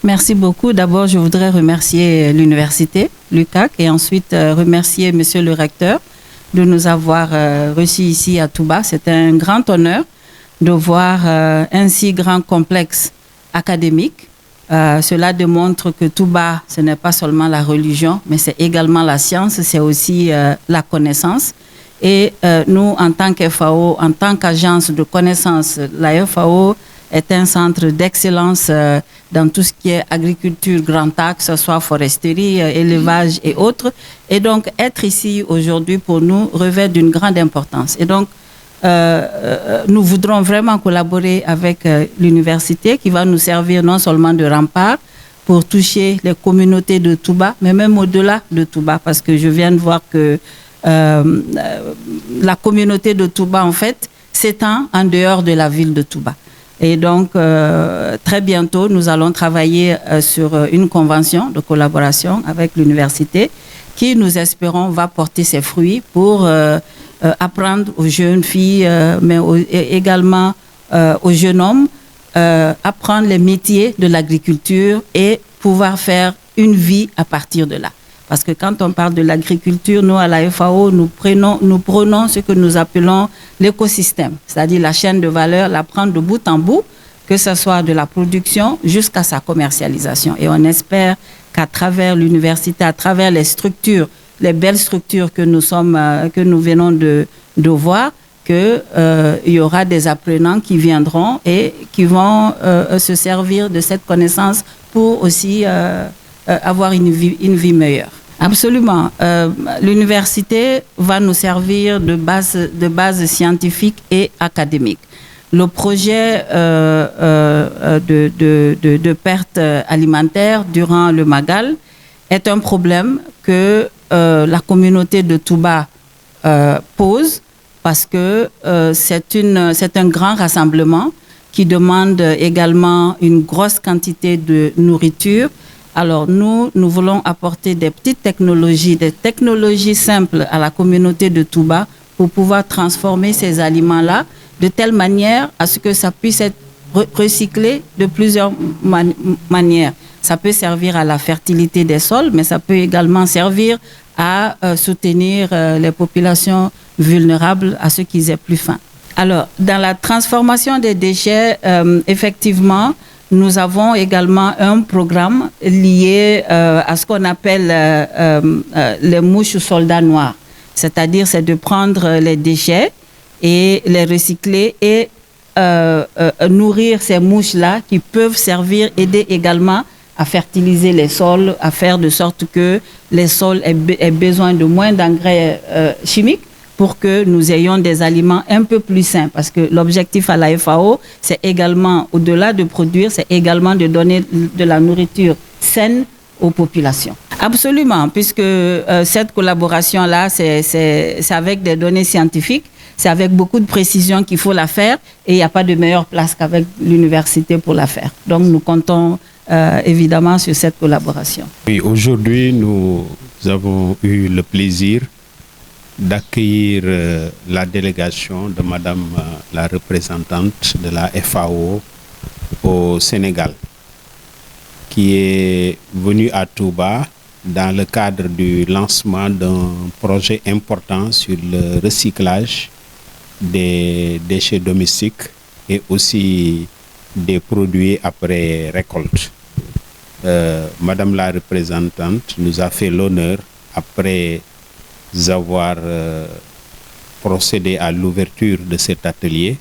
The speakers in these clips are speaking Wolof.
Merci beaucoup. D'abord, je voudrais remercier l'université, l'UCAC, et ensuite remercier Monsieur le recteur de nous avoir reçus ici à Touba. C'est un grand honneur de voir un si grand complexe académique. Cela démontre que Touba, ce n'est pas seulement la religion, mais c'est également la science, c'est aussi la connaissance. Et nous, en tant qu'FAO, en tant qu'agence de connaissance, la FAO est un centre d'excellence dans tout ce qui est agriculture grand A, que ce soit foresterie, élevage et autres. Et donc, être ici aujourd'hui pour nous revêt d'une grande importance. Et donc, nous voudrons vraiment collaborer avec l'université qui va nous servir non seulement de rempart pour toucher les communautés de Touba, mais même au-delà de Touba, parce que je viens de voir que la communauté de Touba, en fait, s'étend en dehors de la ville de Touba. Et donc, très bientôt, nous allons travailler sur une convention de collaboration avec l'université qui, nous espérons, va porter ses fruits pour apprendre aux jeunes filles, mais également aux jeunes hommes, apprendre les métiers de l'agriculture et pouvoir faire une vie à partir de là. Parce que quand on parle de l'agriculture, nous, à la FAO, nous prenons ce que nous appelons l'écosystème, c'est-à-dire la chaîne de valeur, la prendre de bout en bout, que ce soit de la production jusqu'à sa commercialisation. Et on espère qu'à travers l'université, à travers les structures, les belles structures que nous venons de voir, qu'il y aura des apprenants qui viendront et qui vont se servir de cette connaissance pour aussi avoir une vie meilleure. Absolument. L'université va nous servir de base scientifique et académique. Le projet de perte alimentaire durant le Magal est un problème que la communauté de Touba pose parce que c'est un grand rassemblement qui demande également une grosse quantité de nourriture. Alors nous voulons apporter des petites technologies, des technologies simples à la communauté de Touba pour pouvoir transformer ces aliments-là de telle manière à ce que ça puisse être recyclé de plusieurs manières. Ça peut servir à la fertilité des sols, mais ça peut également servir à soutenir les populations vulnérables, à ceux qui aient plus faim. Alors, dans la transformation des déchets, effectivement, nous avons également un programme lié à ce qu'on appelle les mouches soldats noirs. C'est-à-dire, c'est de prendre les déchets et les recycler et nourrir ces mouches-là qui peuvent aider également à fertiliser les sols, à faire de sorte que les sols aient besoin de moins d'engrais chimiques pour que nous ayons des aliments un peu plus sains. Parce que l'objectif à la FAO, c'est également, au-delà de produire, c'est également de donner de la nourriture saine aux populations. Absolument, puisque cette collaboration-là, c'est avec des données scientifiques, c'est avec beaucoup de précision qu'il faut la faire et il n'y a pas de meilleure place qu'avec l'université pour la faire. Donc nous comptons évidemment sur cette collaboration. Oui, aujourd'hui, nous avons eu le plaisir d'accueillir la délégation de Madame la représentante de la FAO au Sénégal, qui est venue à Touba dans le cadre du lancement d'un projet important sur le recyclage des déchets domestiques et aussi des produits après récolte. Madame la représentante nous a fait l'honneur, après avoir procédé à l'ouverture de cet atelier,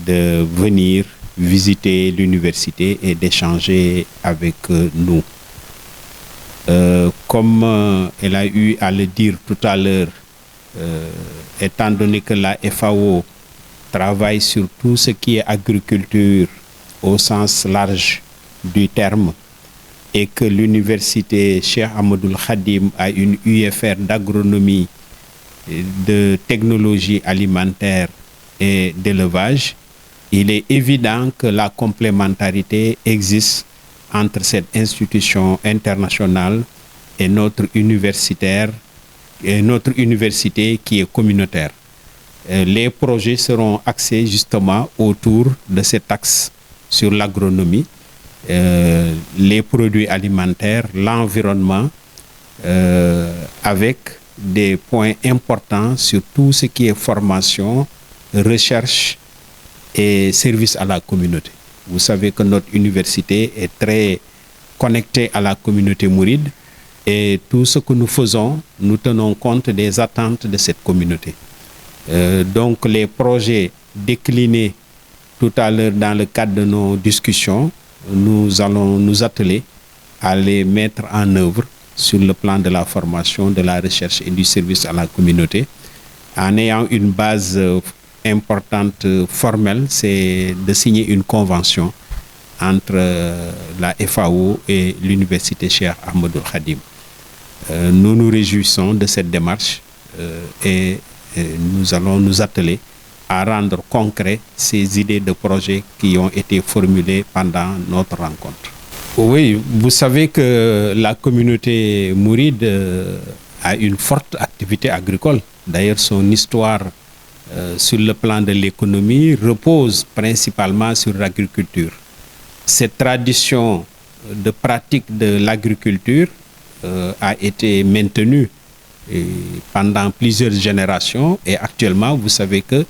de venir visiter l'université et d'échanger avec nous. Comme elle a eu à le dire tout à l'heure, étant donné que la FAO travaille sur tout ce qui est agriculture au sens large du terme, et que l'université Cheikh Ahmadoul Khadim a une UFR d'agronomie, de technologie alimentaire et d'élevage, il est évident que la complémentarité existe entre cette institution internationale et notre université qui est communautaire. Les projets seront axés justement autour de cet axe sur l'agronomie les produits alimentaires, l'environnement, avec des points importants sur tout ce qui est formation, recherche et service à la communauté. Vous savez que notre université est très connectée à la communauté mouride et tout ce que nous faisons, nous tenons compte des attentes de cette communauté. Donc les projets déclinés tout à l'heure dans le cadre de nos discussions, nous allons nous atteler à les mettre en œuvre sur le plan de la formation, de la recherche et du service à la communauté, en ayant une base importante formelle, c'est de signer une convention entre la FAO et l'université Cheikh Ahmadou Khadim. Nous nous réjouissons de cette démarche et nous allons nous atteler à rendre concret ces idées de projets qui ont été formulées pendant notre rencontre. Oui, vous savez que la communauté mouride a une forte activité agricole. D'ailleurs, son histoire sur le plan de l'économie repose principalement sur l'agriculture. Cette tradition de pratique de l'agriculture a été maintenue pendant plusieurs générations et actuellement, vous savez que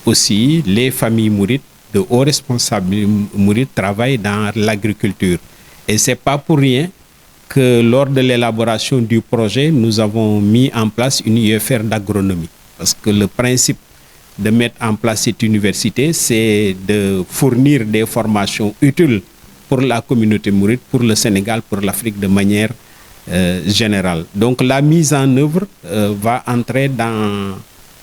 aussi les familles mourides, de hauts responsables mourides travaillent dans l'agriculture. Et ce n'est pas pour rien que lors de l'élaboration du projet, nous avons mis en place une UFR d'agronomie. Parce que le principe de mettre en place cette université, c'est de fournir des formations utiles pour la communauté mouride, pour le Sénégal, pour l'Afrique de manière générale. Donc la mise en œuvre va entrer dans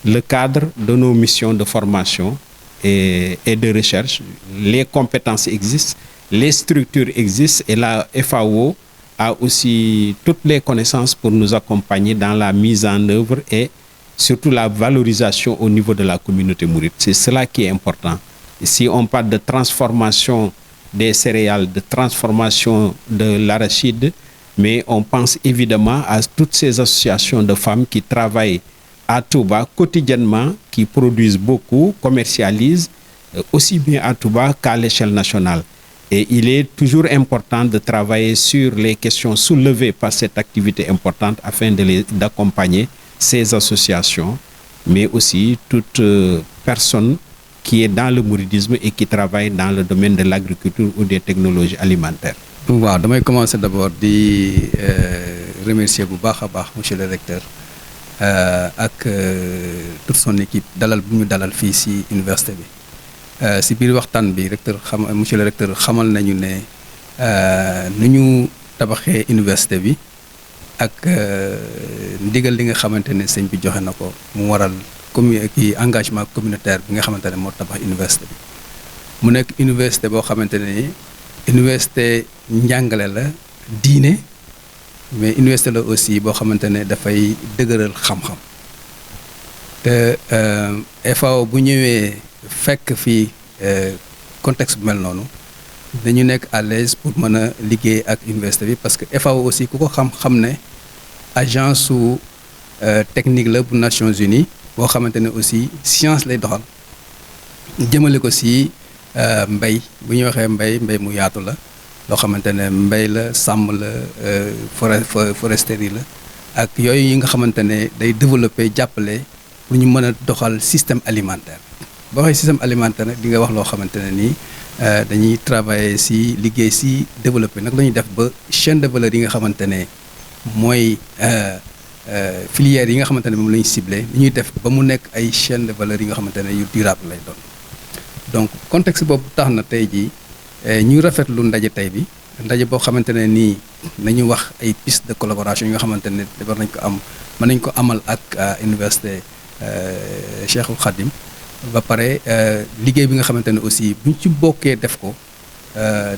le cadre de nos missions de formation et de recherche. Les compétences existent, les structures existent et la FAO a aussi toutes les connaissances pour nous accompagner dans la mise en œuvre et surtout la valorisation au niveau de la communauté mouride. C'est cela qui est important. Et si on parle de transformation des céréales, de transformation de l'arachide, mais on pense évidemment à toutes ces associations de femmes qui travaillent à Touba quotidiennement, qui produisent beaucoup, commercialisent aussi bien à Touba qu'à l'échelle nationale. Et il est toujours important de travailler sur les questions soulevées par cette activité importante afin d'accompagner ces associations, mais aussi toute personne qui est dans le mouridisme et qui travaille dans le domaine de l'agriculture ou des technologies alimentaires. waaw damay commencer d'abord di remercier bu baax a baax monsieur le recteur ak toute son équipe dalal bu ñu dalal fii ci université bi ci biir waxtaan bi recteur monsieur le recteur xamal nañu ne nu ñu tabaxee université bi ak ndigal li nga xamante ne sëñ bi joxe na ko mu waral engagement communautaire bi nga xamante ne moo tabax université bi mu nekk université boo xamante ne université njàngale la diine mais université la aussi boo xamante ne dafay dëgëral xam-xam te FAO bu ñëwee fekk fii contexte bu mel noonu dañu nekk à l'aise pour mën a liggéey ak université bi parce que FAO aussi ku ko xam-xam ne agence su technique la bu Nations Unies boo xamante ne aussi science lay doxal jëmale ko si mbay bu ñu waxee mbay mu yaatu la loo xamante ne mbay la sàmm la foresterie la ak yooyu yi nga xamante ne day développer jàppale pour ñu mën a doxal système alimentaire boo waxee système alimentaire nag di nga wax loo xamante ne nii dañuy travailler si liggéey si développer nag la ñuy def ba chaîne de valeur yi nga xamante ne mooy filières yi nga xamante ne moom la ñu ciblé li ñuy def ba mu nekk ay chaîne de valeur yi nga xamante ne yu durable lay doon donc contexte boobu tax na tey jii ñuy rafetlu ndaje tey bi ndaje boo xamante ne nii nañu wax ay piste de collaboration yi nga xamante ne war nañ ko am mën nañ ko amal ak université Cheikhul Khadim ba pare liggéey bi nga xamante ne aussi buñ ci bokkee def ko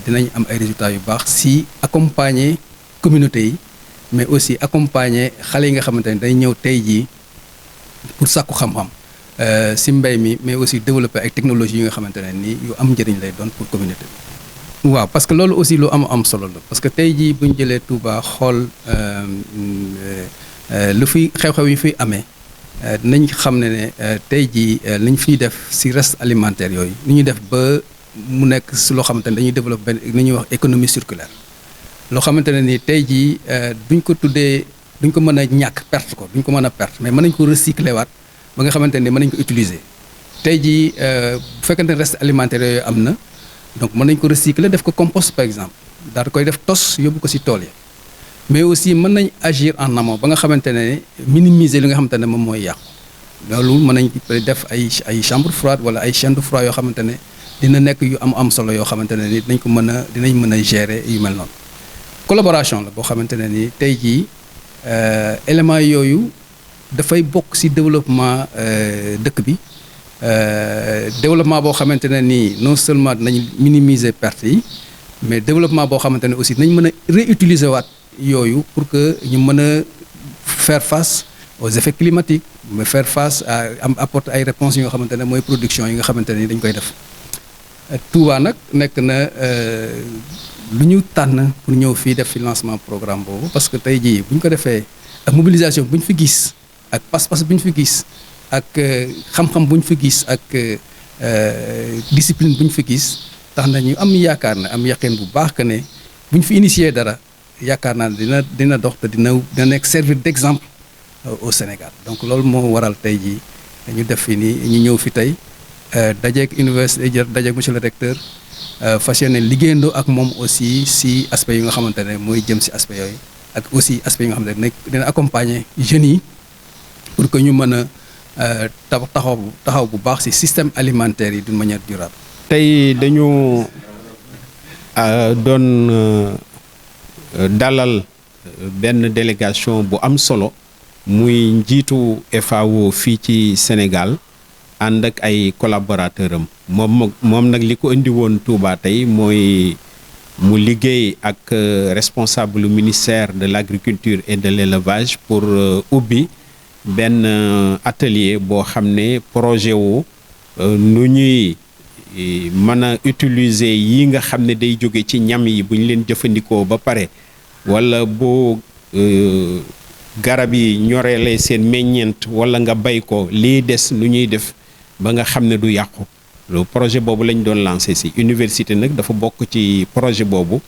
dinañ am ay résultats yu baax si accompagner communauté yi mais aussi accompagner xale yi nga xamante ne day ñëw tey jii pour sàkku xam-xam si mbay mi mais aussi développer ay technologies yi nga xamante ne nii yu am njëriñ lay doon pour communauté bi. waaw parce que loolu aussi lu am solo la parce que tey jii bu ñu jëlee Touba xool lu fi xew-xew yi fiy amee dinañ xam ne tey jii liñ fiy def si reste alimentaire yooyu ni ñu def ba mu nekk si loo xamante ne dañuy développer benn li ñuy wax économie circulaire loo xamante ne ni tey jii duñ ko tuddee duñ ko mën a ñàkk perte ko duñ ko mën a perte mais mën nañ ko recycler waat ba nga xamante ne mën nañ ko utiliser tey jii bu fekkente ne reste alimentaire yooyu am na donc mën nañ ko recycler def ko compost par exemple daal di koy def tos yóbbu ko si tool yi mais aussi mën nañ agir en amont ba nga xamante ne minimiser li nga xamante ne moom mooy yàqu loolu mën nañ def ay chambre froide wala ay chaîne de froid yoo xamante ne dina nekk yu am solo yoo xamante ne ni dinañ mën a gérer yu mel noonu collaboration la boo xamante ne ni tey jii éléments yooyu dafay bokk ci développement dëkk bi développement boo xamante ne nii non seulement dinañ minimiser pertes yi mais développement boo xamante ne aussi dinañ mën a réutiliser waat yooyu pour que ñu mën a faire face aux effets climatiques mais faire face à apporter ay réponses yoo xamante ne mooy production yi nga xamante ne dañ koy def Touba nag nekk na lu ñu tànn pour ñëw fii def financement programme boobu parce que tey jii bu ñu ko defee ak mobilisation bu ñu fi gis ak pas-pas bu ñu fi gis ak xam-xam bu ñu fi gis ak discipline bu ñu fi gis tax na ñu am yaakaar ne am yaqeen bu baax que ne bu ñu fi initier dara yaakaar naa ne dina dox te dina nekk servir d'exemple au Sénégal donc loolu moo waral tey jii ñu def fi nii ñu ñëw fi tey dajeeg université dajeeg monsieur le recteur fas yéene liggéeyandoo ak moom aussi si aspect yi nga xamante ne mooy jëm si aspect yooyu ak aussi aspect yi nga xamante ne dina accompagner jeunes yi pour que ñu mën a taxaw bu baax si système alimentaire yi d'une manière durable. tey dañu doon dalal benn délégation bu am solo muy njiitu FAO fii ci Sénégal ànd ak ay collaborateurs am moom nag li ko indi woon Touba tey mooy mu liggéey ak responsable ministère de l'agriculture et de l'élevage pour ubbi benn atelier boo xam ne projet wu nu ñuy mën a utiliser yi nga xam ne day jóge ci ñam yi bu ñu leen jëfandikoo ba pare wala boo garab yi ñoreele seen meññeent wala nga bay ko lii des nu ñuy def ba nga xam ne du yàqu loolu projet boobu lañ doon lancé ci université nag dafa bokk ci projet boobu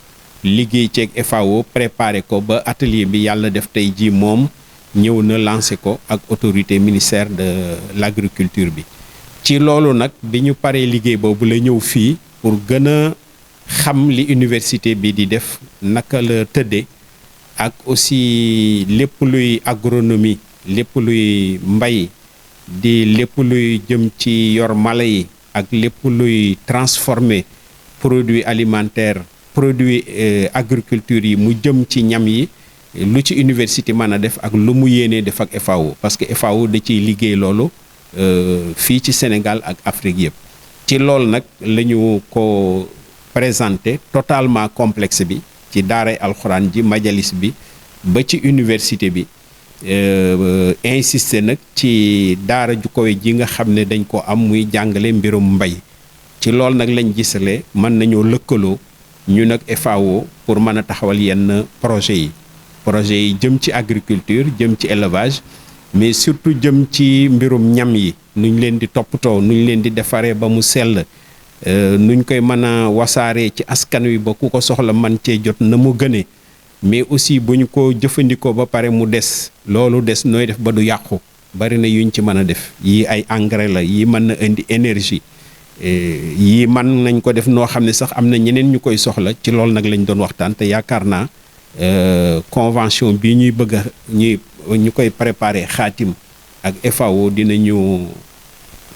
liggéey ceeg FAO préparé ko ba atelier bi yàlla def tey ji moom ñëw na lancé ko ak autorité ministère de l'agriculture bi ci loolu nag bi ñu paree liggéey boobu la ñëw fii pour gën a xam li université bi di def naka la tëddee ak aussi lépp luy agronomie lépp luy mbay di lépp luy jëm ci yor mala yi ak lépp luy transformer produits alimentaires produits agriculture yi mu jëm ci ñam yi lu ci université mën a def ak lu mu yéenee def ak FAO parce que FAO da ciy liggéey loolu fii ci Sénégal ak Afrique yëpp ci loolu nag la ñu ko présenté totalement complexe bi ci daaray alxuraan ji majalis bi ba ci université bi insister nag ci daara ju kawe ji nga xam ne dañ ko am muy jàngale mbirum mbay ci loolu nag lañ gisale mën nañoo lëkkaloo ñu nag FAO pour mën a taxawal yenn projet yi jëm ci agriculture jëm ci élevage mais surtout jëm ci mbirum ñam yi nuñ leen di toppatoo nuñ leen di defaree ba mu sell nuñ koy mën a wasaaree ci askan wi ba ku ko soxla man cee jot na mu gënee mais aussi bu ñu ko jëfandikoo ba pare mu des loolu des nooy def ba du yàqu bari na yuñ ci mën a def yii ay engrais la yii mën na indi énergie yii mën nañ ko def noo xam ne sax am na ñeneen ñu koy soxla ci loolu nag lañ doon waxtaan te yaakaar naa convention bii ñuy bëgg a ñu koy préparer xaatim ak FAO dinañu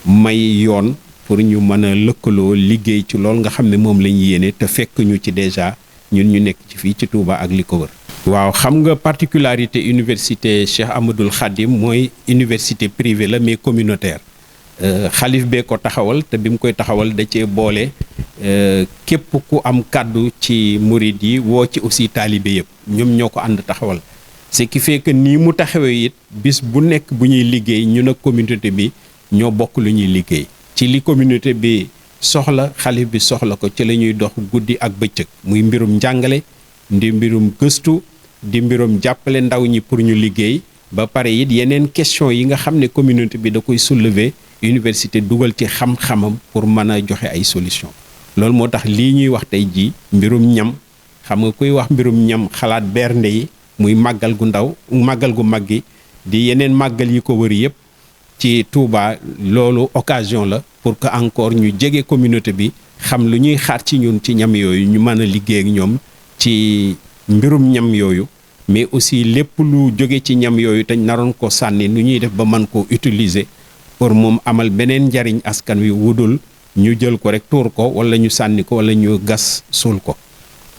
may yoon pour ñu mën a lëkkaloo liggéey ci loolu nga xam ne moom lañ yéene te fekk ñu ci déjà ñun ñu nekk ci fii ci Touba ak li ko wër. waaw xam nga particularité université Cheikh Ahmadoul Khadim mooy université privée la mais communautaire xalif bee ko taxawal te bi mu koy taxawal da cee boole képp ku am kàddu ci murid yi woo ci aussi taalibe yëpp ñoom ñoo ko ànd taxawal ce qui fait que nii mu taxawee it bis bu nekk bu ñuy liggéey ñun ak communauté bi ñoo bokk lu ñuy liggéey ci li communauté bi soxla xalif bi soxla ko ci la ñuy dox guddi ak bëccëg muy mbirum njàngale di mbirum gëstu di mbirum jàppale ndaw ñi pour ñu liggéey ba pare it yeneen question yi nga xam ne communauté bi da koy soulever université dugal ci xam-xamam pour mën a joxe ay solution loolu moo tax lii ñuy wax tey jii mbirum ñam xam nga kuy wax mbirum ñam xalaat bernde yi muy màggal gu ndaw màggal gu mag gi di yeneen màggal yi ko wër yëpp ci Touba loolu occasion la pour que encore ñu jege communauté bi xam lu ñuy xaar ci ñun ci ñam yooyu ñu mën a liggéey ak ñoom ci mbirum ñam yooyu mais aussi lépp lu jóge ci ñam yooyu te naroon ko sànni nu ñuy def ba mën koo utiliser pour moom amal beneen njariñ askan wi wudul ñu jël ko rek tuur ko wala ñu sànni ko wala ñu gas suul ko